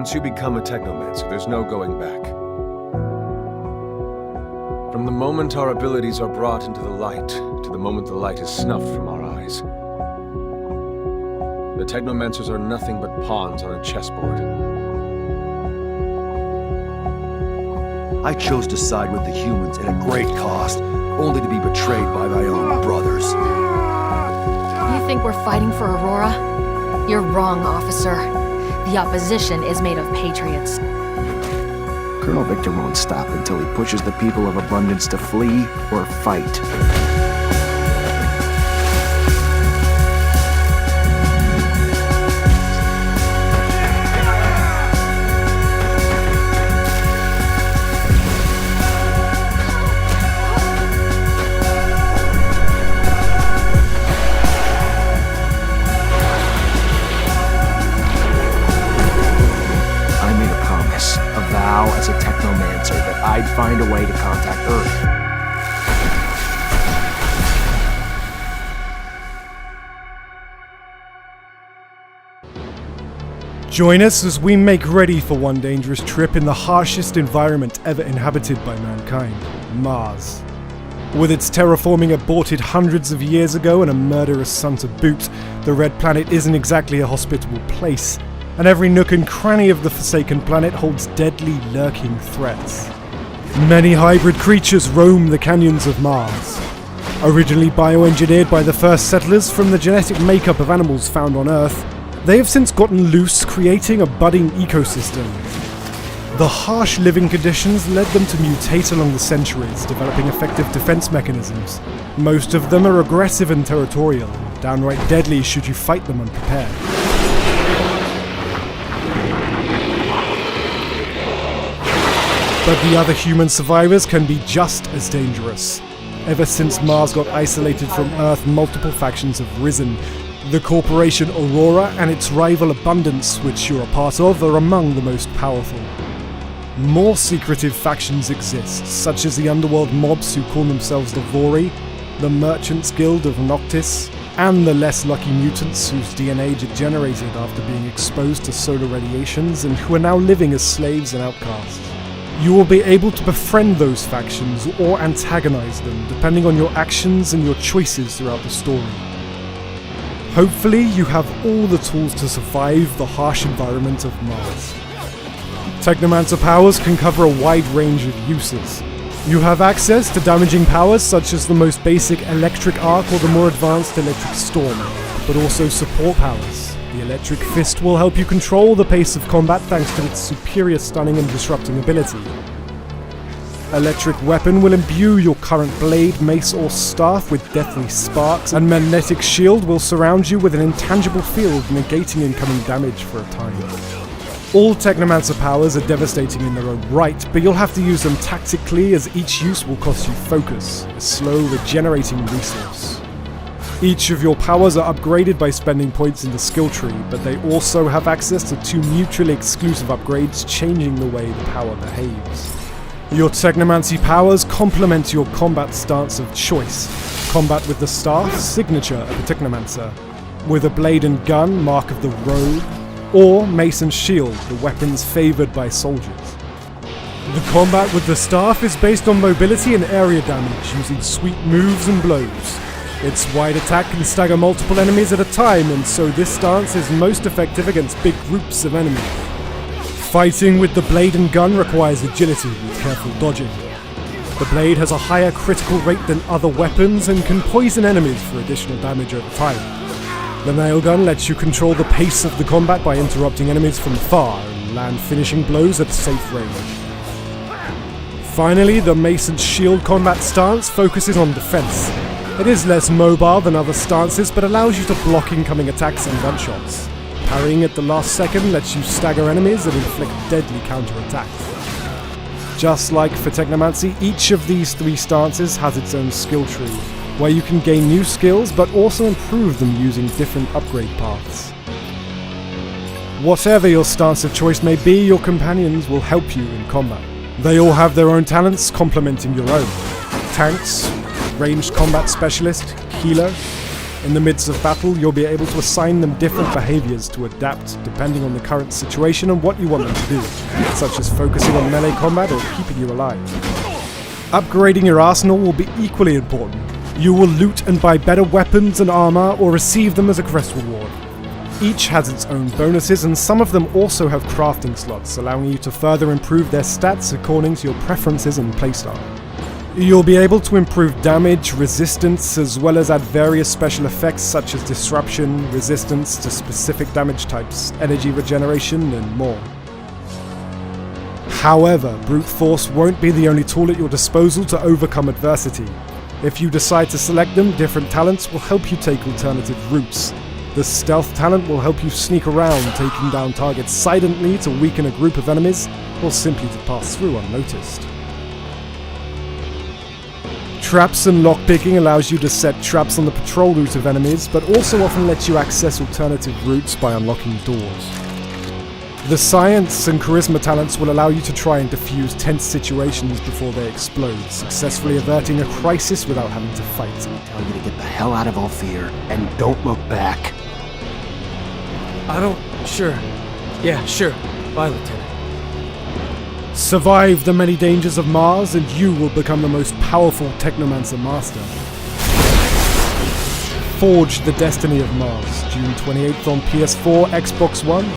Once you become a Technomancer, there's no going back. From the moment our abilities are brought into the light, to the moment the light is snuffed from our eyes, the Technomancers are nothing but pawns on a chessboard. I chose to side with the humans at a great cost, only to be betrayed by my own brothers. You think we're fighting for Aurora? You're wrong, officer. The opposition is made of patriots. Colonel Victor won't stop until he pushes the people of Abundance to flee or fight. As a Technomancer, that I'd find a way to contact Earth. Join us as we make ready for one dangerous trip in the harshest environment ever inhabited by mankind, Mars. With its terraforming aborted hundreds of years ago and a murderous sun to boot, the Red Planet isn't exactly a hospitable place. And every nook and cranny of the Forsaken Planet holds deadly, lurking threats. Many hybrid creatures roam the canyons of Mars. Originally bioengineered by the first settlers from the genetic makeup of animals found on Earth, they have since gotten loose, creating a budding ecosystem. The harsh living conditions led them to mutate along the centuries, developing effective defense mechanisms. Most of them are aggressive and territorial, downright deadly should you fight them unprepared. But the other human survivors can be just as dangerous. Ever since Mars got isolated from Earth, multiple factions have risen. The corporation Aurora and its rival Abundance, which you're a part of, are among the most powerful. More secretive factions exist, such as the underworld mobs who call themselves the Vori, the Merchants Guild of Noctis, and the less lucky mutants whose DNA degenerated after being exposed to solar radiations and who are now living as slaves and outcasts. You will be able to befriend those factions or antagonize them, depending on your actions and your choices throughout the story. Hopefully, you have all the tools to survive the harsh environment of Mars. Technomancer powers can cover a wide range of uses. You have access to damaging powers such as the most basic electric arc or the more advanced electric storm, but also support powers. The Electric Fist will help you control the pace of combat thanks to its superior stunning and disrupting ability. Electric Weapon will imbue your current blade, mace or staff with deathly sparks, and Magnetic Shield will surround you with an intangible field, negating incoming damage for a time. All Technomancer powers are devastating in their own right, but you'll have to use them tactically as each use will cost you focus, a slow regenerating resource. Each of your powers are upgraded by spending points in the skill tree, but they also have access to 2 mutually exclusive upgrades, changing the way the power behaves. Your Technomancy powers complement your combat stance of choice. Combat with the staff, signature of a Technomancer. With a blade and gun, mark of the rogue. Or mace and shield, the weapons favoured by soldiers. The combat with the staff is based on mobility and area damage, using sweep moves and blows. Its wide attack can stagger multiple enemies at a time, and so this stance is most effective against big groups of enemies. Fighting with the blade and gun requires agility with careful dodging. The blade has a higher critical rate than other weapons and can poison enemies for additional damage over time. The nail gun lets you control the pace of the combat by interrupting enemies from afar and land finishing blows at safe range. Finally, the mace and shield combat stance focuses on defense. It is less mobile than other stances, but allows you to block incoming attacks and gunshots. Parrying at the last second lets you stagger enemies and inflict deadly counterattacks. Just like for Technomancy, each of these 3 stances has its own skill tree, where you can gain new skills but also improve them using different upgrade paths. Whatever your stance of choice may be, your companions will help you in combat. They all have their own talents complementing your own. Tanks, ranged combat specialist, healer, In the midst of battle, you'll be able to assign them different behaviors to adapt depending on the current situation and what you want them to do, such as focusing on melee combat or keeping you alive. Upgrading your arsenal will be equally important. You will loot and buy better weapons and armor or receive them as a quest reward. Each has its own bonuses, and some of them also have crafting slots, allowing you to further improve their stats according to your preferences and playstyle. You'll be able to improve damage, resistance, as well as add various special effects such as disruption, resistance to specific damage types, energy regeneration, and more. However, brute force won't be the only tool at your disposal to overcome adversity. If you decide to select them, different talents will help you take alternative routes. The stealth talent will help you sneak around, taking down targets silently to weaken a group of enemies, or simply to pass through unnoticed. Traps and lockpicking allows you to set traps on the patrol route of enemies, but also often lets you access alternative routes by unlocking doors. The science and charisma talents will allow you to try and defuse tense situations before they explode, successfully averting a crisis without having to fight. Tell you to get the hell out of Ophir and don't look back. Sure. Yeah, sure. Bye, Lieutenant. Survive the many dangers of Mars and you will become the most powerful Technomancer master. Forge the Destiny of Mars, June 28th on PS4, Xbox One.